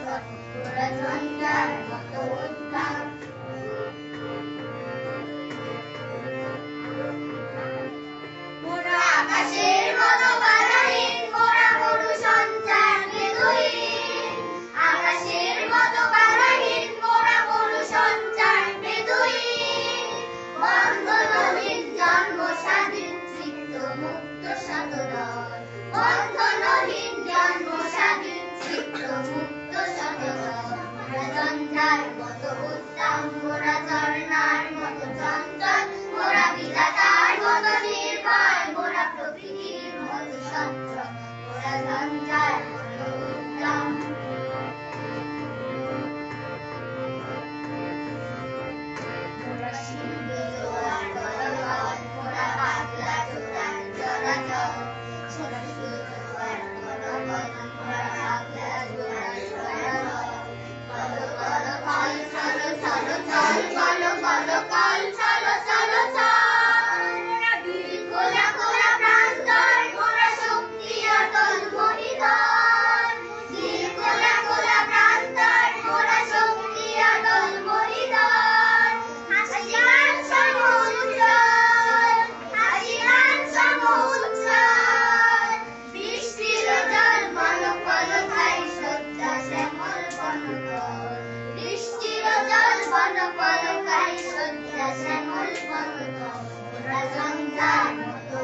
ওরা ঝঞ্ঝার মতো উদ্দাম মোরা আকাশের মতো বাধাহীন মোরা মরু সঞ্চার বেদুইন আকাশের মতো বাধাহীন মোরা মরু সঞ্চার বেদুইন বন্ধনহীন জন্ম স্বাধীন চিত্ত মুক্ত সাধনার বন্ধনহীন জন্ম স্বাধীন চিত্ত মুক্ত সাধনার মোরা ঝঞ্ঝার মতো উদ্দাম মোরা ঝর্ণার মতো চঞ্চল মোরা বিধাতার মতো নির্ভয় মোরা প্রকৃতির মতো সচ্ছল মোরা ঝঞ্ঝার মতো উদ্দাম মোরা সিন্ধু জোয়ার গলগল মোরা পাগলা জোয়ার চলাচল মোরা সিন্ধু জোয়ার গলগল মোরা পাগলা জোয়ার চলাচল কল কল কল চলো চলো চল কল কল কল চলো চলো চল মোরা বীর কোলা কোলা প্রান্তর মোরা শক্তি অটল মহিধর বীর কোলা কোলা প্রান্তর মোরা শক্তি অটল মহিধর হাসি গান সম উজ্জ্বল হাসি গান সম উজ্জ্বল বৃষ্টির জল বন পলকাই সজ্জা শ্যামল বনতল বৃষ্টির জল বন পলকাই সজ্জা শ্যামল বনতল মোরা ঝঞ্ঝার মতো